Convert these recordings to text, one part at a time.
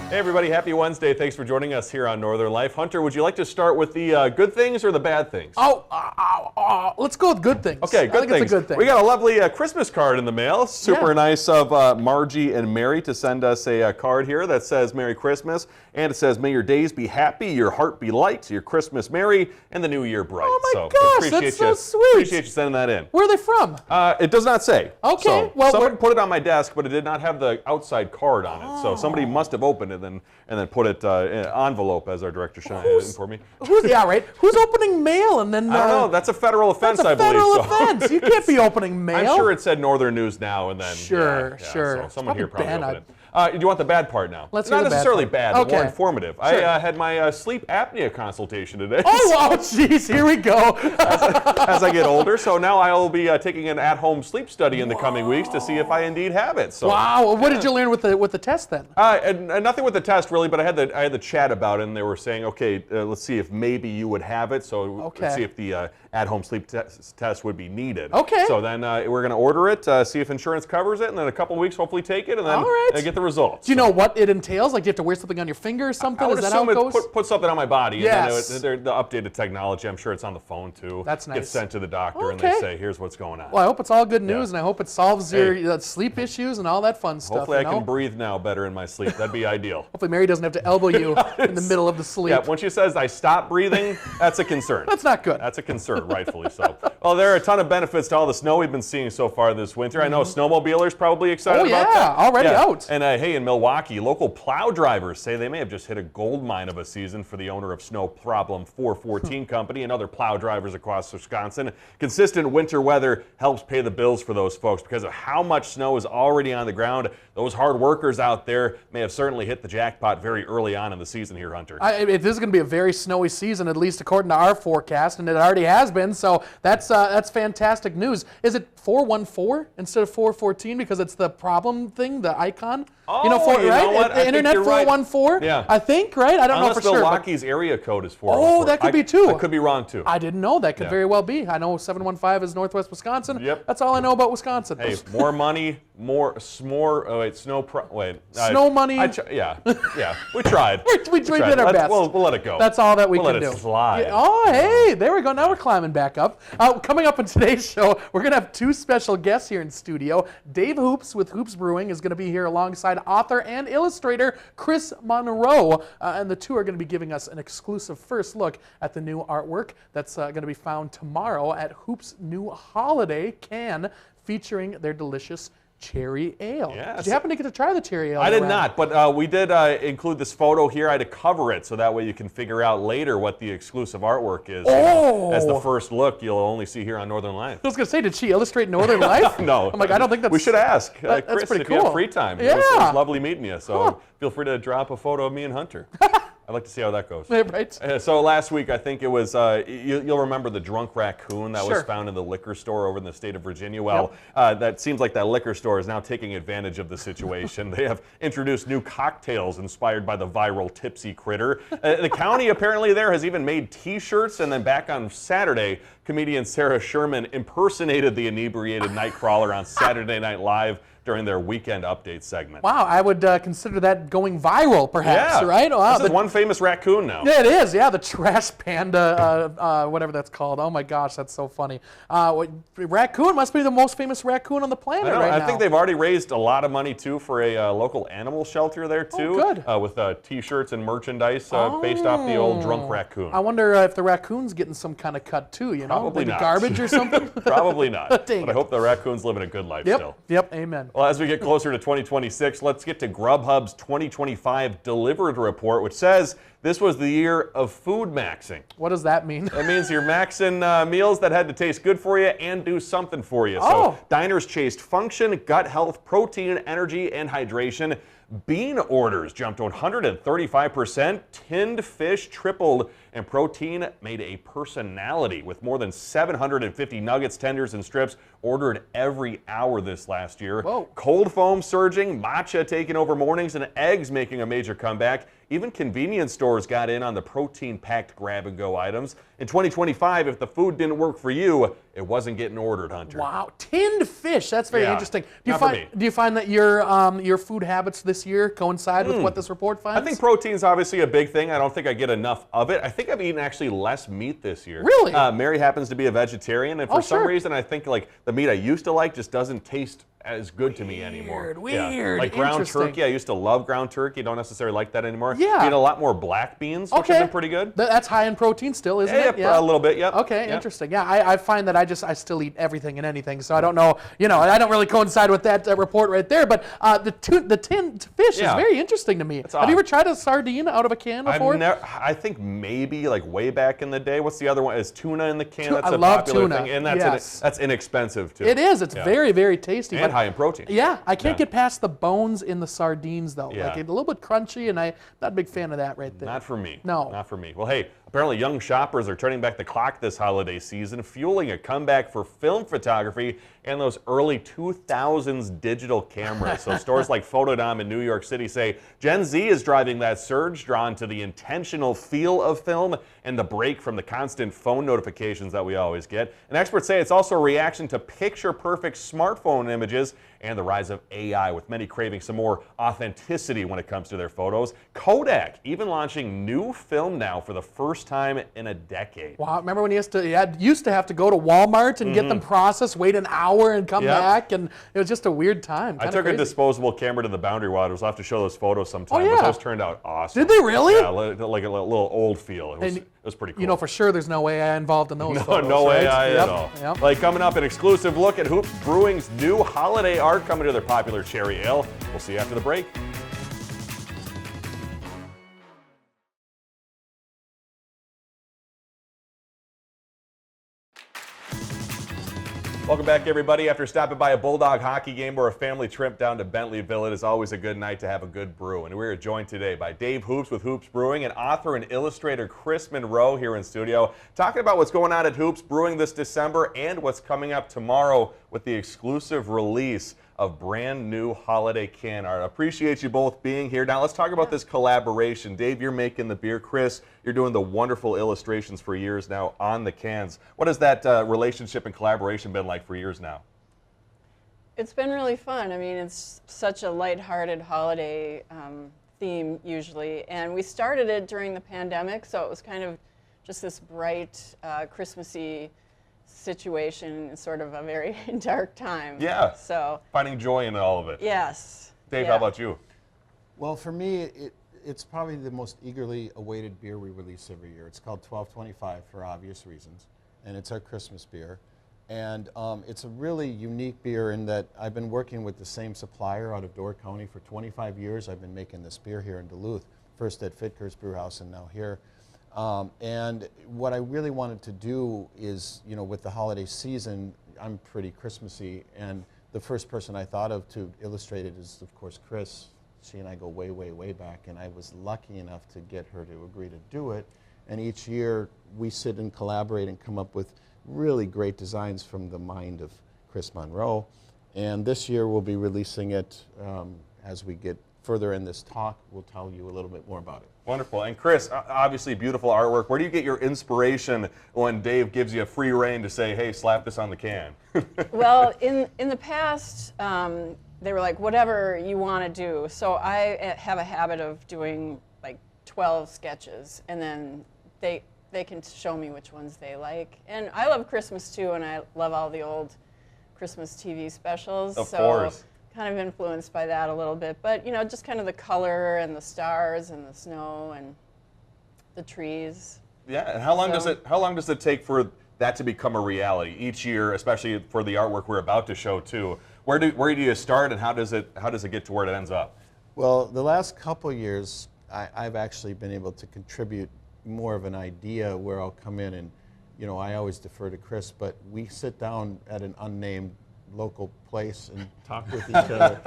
Hey everybody, happy Wednesday. Thanks for joining us here on Northern Life. Hunter, would you like to start with the good things or the bad things? Let's go with good things. Okay, good I think things. It's a good thing. We got a lovely Christmas card in the mail. Super nice of Margie and Mary to send us a card here that says Merry Christmas. And it says, may your days be happy, your heart be light, your Christmas merry, and the new year bright. Oh my gosh, that's so sweet. Appreciate you sending that in. Where are they from? It does not say. Okay, So well, someone put it on my desk, but it did not have the outside card on it. So somebody must have opened it and then put it in an envelope, as our director Shania informed me. Who's opening mail and then? I don't know. That's a federal offense, That's a I believe. federal offense. You can't be opening mail. I'm sure it said Northern News Now, and then Sure. So someone here Probably probably opened it. Do you want the bad part now? Let's Not hear the bad necessarily part. bad, but more Okay. informative. Sure. I had my sleep apnea consultation today. Oh, jeez, here we go. As I get older, so now I will be taking an at-home sleep study in the coming weeks to see if I indeed have it. So, Wow, what did you learn with the test then? and nothing with the test really, but I had the chat about it, and they were saying, okay, let's see if maybe you would have it. So let's see if the at-home sleep test would be needed. Okay. So then we're going to order it, see if insurance covers it, and then a couple weeks hopefully take it, and then All right. get the results. Do you know what it entails? Like, do you have to wear something on your finger or something? I would Is that how assume it goes? put something on my body, Yes. and then the updated technology. I'm sure it's on the phone too. That's nice. Gets sent to the doctor, and they Okay. say, "Here's what's going on." Well, I hope it's all good news, and I hope it solves Hey. your sleep issues and all that fun stuff. Hopefully, you I know? can breathe now better in my sleep. That'd be ideal. Hopefully, Mary doesn't have to elbow you in the middle of the sleep. Yeah, when she says I stop breathing, that's a concern. That's not good. That's a concern, rightfully so. Well, there are a ton of benefits to all the snow we've been seeing so far this winter. I know snowmobilers probably excited about that. Already out. And hey, in Milwaukee, local plow drivers say they may have just hit a gold mine of a season for the owner of Snow Problem 414 Company and other plow drivers across Wisconsin. Consistent winter weather helps pay the bills for those folks because of how much snow is already on the ground. Those hard workers out there may have certainly hit the jackpot very early on in the season here, Hunter. This is going to be a very snowy season, at least according to our forecast, and it already has been. So that's fantastic news. Is it 414 instead of 414 because it's the problem thing, the icon? Oh, you know what? I The think internet you're right. 414. Yeah. I think, right? I don't know for sure. Milwaukee's area code is 414. Oh, that could be too. I could be wrong too. I didn't know. That could very well be. I know 715 is Northwest Wisconsin. Yep. That's all I know about Wisconsin. Hey, more money, Snow money. Yeah, we tried. We did our best. We'll let it go. That's all that we We'll can let do. it slide. Yeah. Oh, hey, there we go. Now we're climbing back up. Coming up in today's show, we're going to have two special guests here in studio. Dave Hoops with Hoops Brewing is going to be here alongside author and illustrator Chris Monroe. And the two are going to be giving us an exclusive first look at the new artwork that's going to be found tomorrow at Hoops' new holiday can featuring their delicious cherry ale. Yes. Did you happen to get to try the cherry ale? I did Ryan? not, but we did include this photo here. I had to cover it so that way you can figure out later what the exclusive artwork is. Oh! As the first look you'll only see here on Northern Life. I was going to say, did she illustrate Northern Life? No. I'm like, I don't think that's... We should ask. That's Chris, pretty if you have cool. free time. Yeah. It was lovely meeting you, so feel free to drop a photo of me and Hunter. I'd like to see how that goes. Right. So last week, I think it was, you'll remember the drunk raccoon that was found in the liquor store over in the state of Virginia. Well, that seems like that liquor store is now taking advantage of the situation. They have introduced new cocktails inspired by the viral Tipsy Critter. The county apparently there has even made T-shirts, and then back on Saturday, comedian Sarah Sherman impersonated the inebriated Nightcrawler on Saturday Night Live during their weekend update segment. Wow, I would consider that going viral, perhaps, right? Wow, This is one famous raccoon now. Yeah, it is. Yeah, the trash panda, whatever that's called. Oh my gosh, that's so funny. Raccoon must be the most famous raccoon on the planet right now. I think they've already raised a lot of money too for a local animal shelter there too. Oh, good. With T-shirts and merchandise based off the old drunk raccoon. I wonder if the raccoon's getting some kind of cut too. You know, Probably maybe not. garbage or something. Probably not. Dang but I hope the raccoon's living a good life still. Yep. Amen. Well, as we get closer to 2026, let's get to Grubhub's 2025 Delivered Report, which says this was the year of food maxing. What does that mean? That means you're maxing meals that had to taste good for you and do something for you. So diners chased function, gut health, protein, energy, and hydration. Bean orders jumped 135%, tinned fish tripled, and protein made a personality with more than 750 nuggets, tenders, and strips ordered every hour this last year. Whoa. Cold foam surging, matcha taking over mornings, and eggs making a major comeback. Even convenience stores got in on the protein-packed grab-and-go items. In 2025, if the food didn't work for you, it wasn't getting ordered, Hunter. Wow, tinned fish. That's very interesting. Do you find that your food habits this year coincide with what this report finds? I think protein's obviously a big thing. I don't think I get enough of it. I think I've eaten actually less meat this year. Really? Mary happens to be a vegetarian, and for some reason, I think like the meat I used to like just doesn't taste as good to me anymore. Weird. Like ground turkey, I used to love ground turkey. Don't necessarily like that anymore. Yeah. Eat a lot more black beans, which has been pretty good. That's high in protein still, isn't it? Yeah, a little bit. Yep. Okay, interesting. Yeah, I find that I still eat everything and anything, so I don't know. I don't really coincide with that report right there. But the tinned fish is very interesting to me. Have you ever tried a sardine out of a can before? I think maybe like way back in the day. What's the other one? Is tuna in the can? That's I a love popular tuna. thing, and that's inexpensive too. It is. It's very, very tasty. And high in protein. Yeah, I can't get past the bones in the sardines though. Yeah. Like a little bit crunchy, and I'm not a big fan of that right there. Not for me. No. Not for me. Well, hey, apparently young shoppers are turning back the clock this holiday season, fueling a comeback for film photography and those early 2000s digital cameras. So stores like Photodom in New York City say Gen Z is driving that surge, drawn to the intentional feel of film and the break from the constant phone notifications that we always get. And experts say it's also a reaction to picture-perfect smartphone images and the rise of AI, with many craving some more authenticity when it comes to their photos. Kodak even launching new film now for the first time in a decade. Wow, remember when you used to have to go to Walmart and get them processed, wait an hour and come back, and it was just a weird time. I took a disposable camera to the Boundary Waters. I'll have to show those photos sometime. But those turned out awesome. Did they really? Yeah, like a little old feel. It was pretty cool. You know for sure there's no AI involved in those photos, no right? AI at all. Yep. Like coming up, an exclusive look at Hoops Brewing's new holiday art coming to their popular cherry ale. We'll see you after the break. Welcome back, everybody. After stopping by a Bulldog hockey game or a family trip down to Bentleyville, it is always a good night to have a good brew. And we are joined today by Dave Hoops with Hoops Brewing and author and illustrator Chris Monroe here in studio, talking about what's going on at Hoops Brewing this December and what's coming up tomorrow with the exclusive release of brand new holiday can art. Appreciate you both being here. Now let's talk about this collaboration. Dave, you're making the beer. Chris, you're doing the wonderful illustrations for years now on the cans. What has that relationship and collaboration been like for years now? It's been really fun. I mean, it's such a lighthearted holiday theme usually, and we started it during the pandemic, so it was kind of just this bright, Christmassy situation in sort of a very dark time. Yeah. So finding joy in all of it. Yes. Dave, how about you? Well, for me, it's probably the most eagerly awaited beer we release every year. It's called 1225 for obvious reasons, and it's our Christmas beer. And it's a really unique beer in that I've been working with the same supplier out of Door County for 25 years. I've been making this beer here in Duluth, first at Fitker's Brewhouse and now here. And what I really wanted to do is, with the holiday season, I'm pretty Christmassy, and the first person I thought of to illustrate it is, of course, Chris. She and I go way, way, way back, and I was lucky enough to get her to agree to do it. And each year, we sit and collaborate and come up with really great designs from the mind of Chris Monroe. And this year, we'll be releasing it as we get further in this talk. We'll tell you a little bit more about it. Wonderful. And Chris, obviously beautiful artwork. Where do you get your inspiration when Dave gives you a free rein to say, hey, slap this on the can? Well, in the past, they were like, whatever you want to do. So I have a habit of doing like 12 sketches, and then they can show me which ones they like. And I love Christmas too, and I love all the old Christmas TV specials. Of course. Kind of influenced by that a little bit, but just kind of the color and the stars and the snow and the trees. Yeah, and how long does it take for that to become a reality each year, especially for the artwork we're about to show too? Where do you start, and how does it get to where it ends up? Well, the last couple years, I've actually been able to contribute more of an idea where I'll come in and, I always defer to Chris, but we sit down at an unnamed local place and talk with each other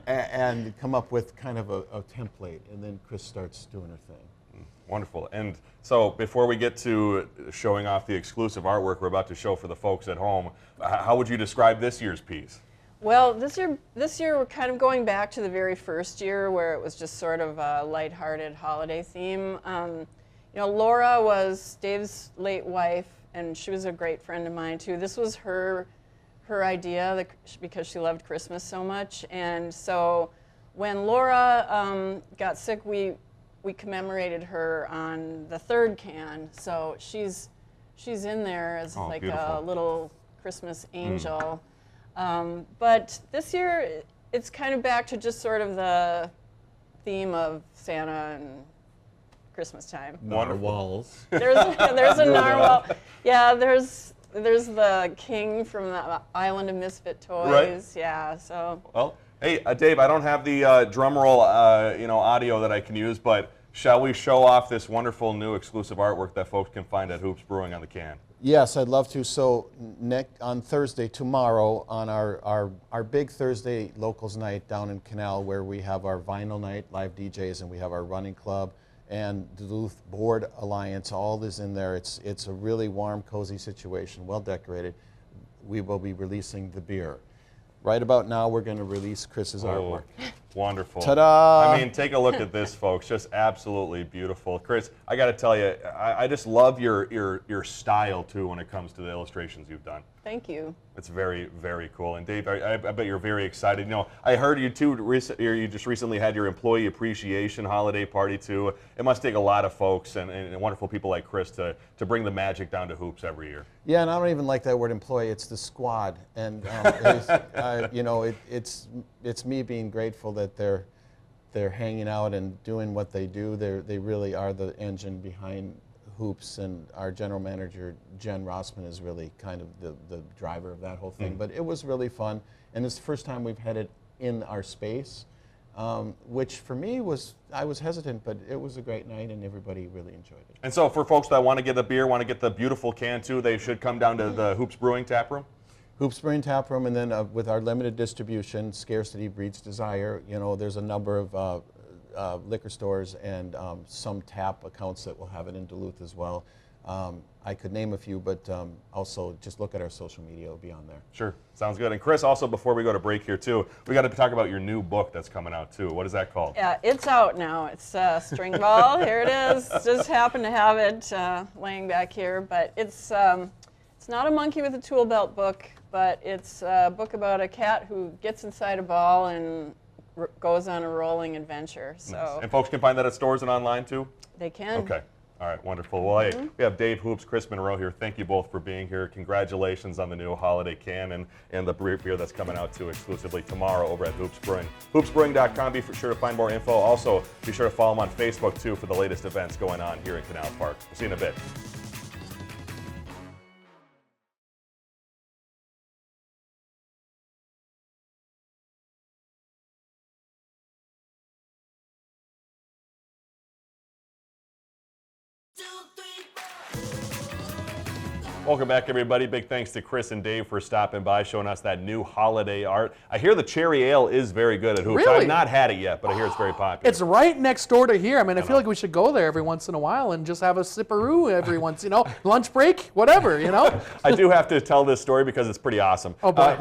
and come up with kind of a template, and then Chris starts doing her thing. Wonderful. And so before we get to showing off the exclusive artwork we're about to show for the folks at home, how would you describe this year's piece? Well, this year we're kind of going back to the very first year where it was just sort of a lighthearted holiday theme. Laura was Dave's late wife, and she was a great friend of mine too. This was her idea because she loved Christmas so much, and so when Laura got sick, we commemorated her on the third can. So she's in there as like beautiful. a little Christmas angel. But this year, it's kind of back to just sort of the theme of Santa and Christmas time. Narwhals. There's a narwhal. Yeah, there's the king from the Island of Misfit Toys. Right. Yeah, so. Well, hey, Dave, I don't have the drum roll, audio that I can use, but shall we show off this wonderful new exclusive artwork that folks can find at Hoops Brewing on the can? Yes, I'd love to. So on Thursday, tomorrow, on our big Thursday locals night down in Canal, where we have our vinyl night, live DJs, and we have our running club and Duluth Board Alliance, all is in there. It's a really warm, cozy situation, well decorated. We will be releasing the beer. Right about now, we're going to release Chris's artwork. Wonderful. Ta-da! I mean, take a look at this, folks. Just absolutely beautiful. Chris, I got to tell you, I just love your style, too, when it comes to the illustrations you've done. Thank you. It's very, very cool. And Dave, I bet you're very excited. I heard you too. You just recently had your employee appreciation holiday party too. It must take a lot of folks and wonderful people like Chris to bring the magic down to Hoops every year. Yeah, and I don't even like that word employee. It's the squad, and it's me being grateful that they're hanging out and doing what they do. They really are the engine behind Hoops, and our general manager, Jen Rossman, is really kind of the driver of that whole thing. But it was really fun, and it's the first time we've had it in our space, which for me I was hesitant, but it was a great night, and everybody really enjoyed it. And so for folks that want to get the beer, want to get the beautiful can too, they should come down to the Hoops Brewing Tap Room? Hoops Brewing Tap Room, and then with our limited distribution, scarcity breeds desire. There's a number of liquor stores and some tap accounts that will have it in Duluth as well. I could name a few, but also just look at our social media, it'll be on there. Sure, sounds good. And Chris, also before we go to break here too, we got to talk about your new book that's coming out too. What is that called? Yeah, it's out now. It's String Ball. Here it is. Just happened to have it laying back here, but it's not a monkey with a tool belt book, but it's a book about a cat who gets inside a ball and goes on a rolling adventure. So Nice. And folks can find that at stores and online too? they can. Okay. All right, wonderful. Well, hey, we have Dave Hoops, Chris Monroe here. Thank you both for being here. Congratulations on the new holiday can and the beer that's coming out too exclusively tomorrow over at Hoops Brewing. HoopsBrewing.com. Be sure to find more info. Also, be sure to follow them on Facebook too for the latest events going on here at Canal Park. We'll see you in a bit. Welcome back, everybody. Big thanks to Chris and Dave for stopping by, showing us that new holiday art. I hear the cherry ale is very good at Hoops. Really? I've not had it yet, but I hear it's very popular. It's right next door to here. I mean, I feel like we should go there every once in a while and just have a sipperoo every once, lunch break, whatever, I do have to tell this story because it's pretty awesome. Oh, boy.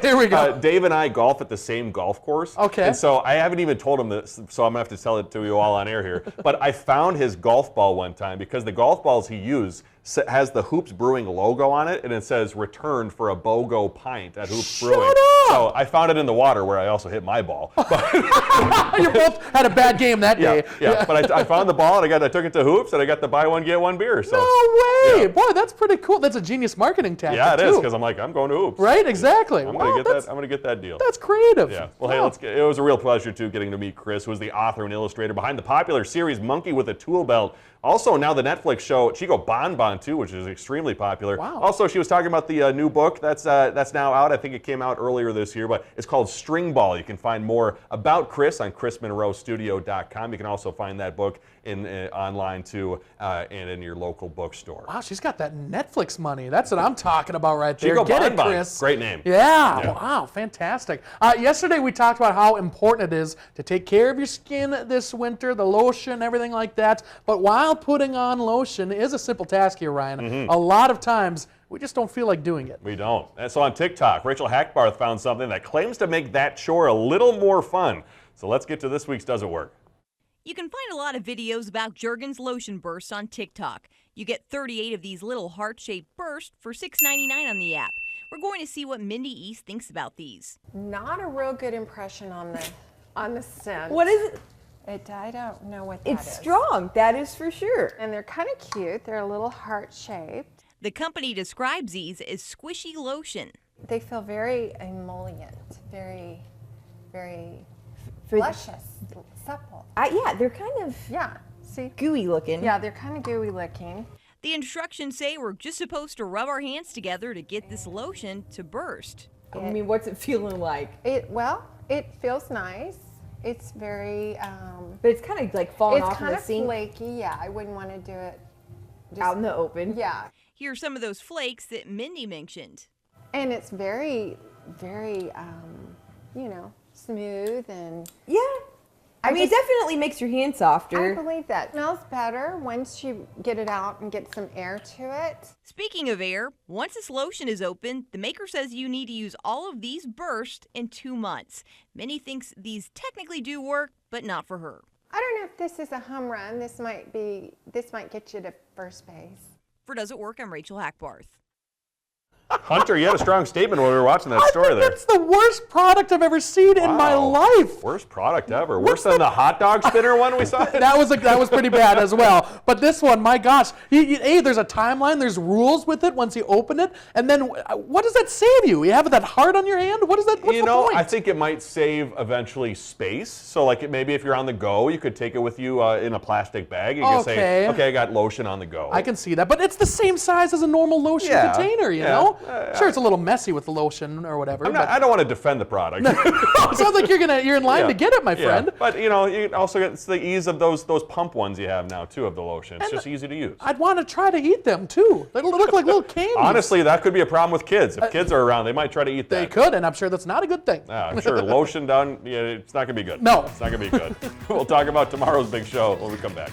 Here we go. Dave and I golf at the same golf course. Okay. And so I haven't even told him this, so I'm going to have to tell it to you all on air here. But I found his golf ball one time because the golf balls he used has the Hoops Brewing logo on it, and it says returned for a BOGO pint at Hoops Brewing. up! So I found it in the water where I also hit my ball. You both had a bad game that day. Yeah. But I found the ball, and I took it to Hoops, and I got the buy one, get one beer. So. No way! Yeah. Boy, that's pretty cool. That's a genius marketing tactic, Yeah, it is, too. because I'm like, I'm going to Hoops. Right, exactly. I'm Wow, gonna get that deal. That's creative. Yeah. Well, hey, it was a real pleasure too getting to meet Chris, who is the author and illustrator behind the popular series Monkey with a Tool Belt. Also, now the Netflix show Chico Bon Bon too, which is extremely popular. Wow. Also, she was talking about the new book that's now out. I think it came out earlier this year, but it's called String Ball. You can find more about Chris on ChrisMonroeStudio.com. You can also find that book online too, and in your local bookstore. Wow, she's got that Netflix money. That's what I'm talking about right there. Chico Get Bon it, Bon. Chris. Great name. Yeah. Yeah. Wow, fantastic. Yesterday we talked about how important it is to take care of your skin this winter, the lotion, everything like that. But while putting on lotion is a simple task here, Ryan. A lot of times we just don't feel like doing it. We don't. And so on TikTok, Rachel Hackbarth found something that claims to make that chore a little more fun. So let's get to this week's Does It Work? You can find a lot of videos about Jergens lotion bursts on TikTok. You get 38 of these little heart-shaped bursts for $6.99 on the app. We're going to see what Mindy East thinks about these. Not a real good impression on the scent. What is it? I don't know what that is. It's strong, that is for sure. And they're kind of cute. They're a little heart-shaped. The company describes these as squishy lotion. They feel very emollient, very For- luscious, supple. Yeah, they're kind of Yeah, see? gooey looking. Yeah, they're kind of gooey looking. The instructions say we're just supposed to rub our hands together to get this lotion to burst. I mean, what's it feeling like? It feels nice. It's very, But it's kind of like falling it's off in kind the of sink flaky. Yeah, I wouldn't want to do it just, out in the open. Yeah, Here are some of those flakes that Mindy mentioned. and it's very, smooth and. Yeah. I mean, it definitely makes your hand I softer. believe that. It smells better once you get it out and get some air to it. Speaking of air, once this lotion is open, the maker says you need to use all of these bursts in 2 months. Minnie thinks these technically do work, but not for her. I don't know if this is a home run. This might get you to first base. For Does It Work, I'm Rachel Hackbarth. Hunter, you had a strong statement when we were watching that story I think there. that's the worst product I've ever seen in my Wow. life. Worst product ever. Worse than the hot dog spinner one we saw? That was pretty bad as well. But this one, my gosh, there's a timeline, there's rules with it once you open it, and then what does that save you? You have that heart on your hand? What's the point? I think it might save eventually space. So like maybe if you're on the go, you could take it with you in a plastic bag. You can say, okay, I got lotion on the go. I can see that, but it's the same size as a normal lotion container, you know? Sure, it's a little messy with the lotion or whatever. I don't want to defend the product. It sounds like you're in line to get it, my friend. But you also get it's the ease of those pump ones you have now too of the lotion. It's just easy to use. I'd want to try to eat them too. They look like little candies. Honestly, that could be a problem with kids. If kids are around, they might try to eat that. They could, and I'm sure that's not a good thing. I'm sure lotion done, it's not going to be good. No. It's not going to be good. We'll talk about tomorrow's big show when we come back.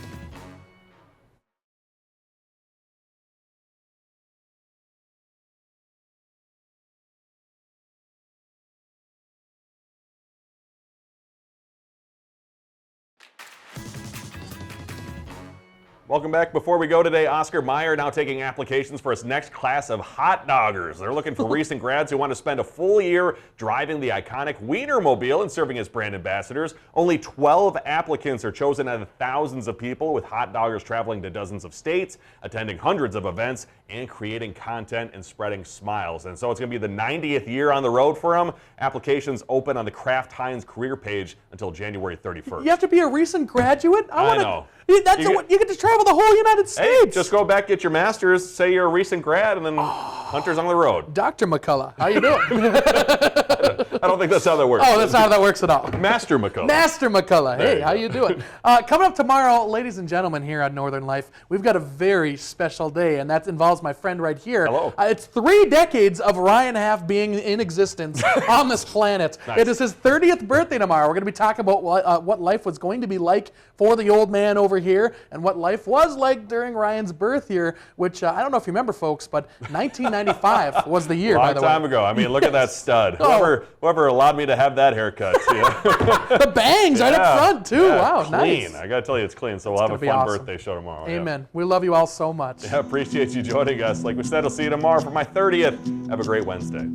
Welcome back. Before we go today, Oscar Mayer now taking applications for his next class of hot doggers. They're looking for recent grads who want to spend a full year driving the iconic Wienermobile and serving as brand ambassadors. Only 12 applicants are chosen out of thousands of people, with hot doggers traveling to dozens of states, attending hundreds of events, and creating content and spreading smiles. And so it's going to be the 90th year on the road for them. Applications open on the Kraft Heinz career page until January 31st. You have to be a recent graduate? I know. You get to travel the whole United States. Hey, just go back, get your master's, say you're a recent grad, and then Hunter's on the road. Dr. McCullough, how you doing? I don't think that's how that works. Oh, that's not how that works at all. Master McCullough. Master McCullough. Hey, you how go. you doing? Coming up tomorrow, ladies and gentlemen, here on Northern Life, we've got a very special day, and that involves my friend right here. Hello. It's 3 decades of Ryan Half being in existence on this planet. Nice. It is his 30th birthday tomorrow. We're going to be talking about what life was going to be like for the old man over here, and what life was like during Ryan's birth year, which I don't know if you remember, folks, but 1995 was the year, by Long the time way. ago. I mean, look at that stud. Oh. Whoever allowed me to have that haircut. The bangs right up front, too. Yeah, Wow, clean. nice. I got to tell you, it's clean. So we'll have a gonna be fun awesome. birthday show tomorrow. yeah. Amen. We love you all so much. I appreciate you joining us. Like we said, I'll see you tomorrow for my 30th. Have a great Wednesday.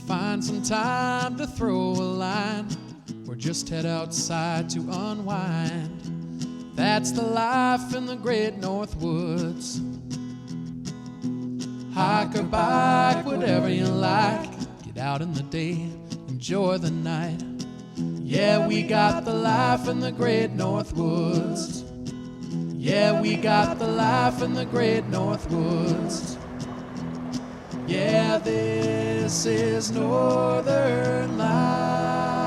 Find some time to throw a line, or just head outside to unwind. That's the life in the great North Woods. Hike or bike, whatever you like. Get out in the day, enjoy the night. Yeah, we got the life in the great North Woods. Yeah, we got the life in the great North Woods. Yeah, this is Northern Life.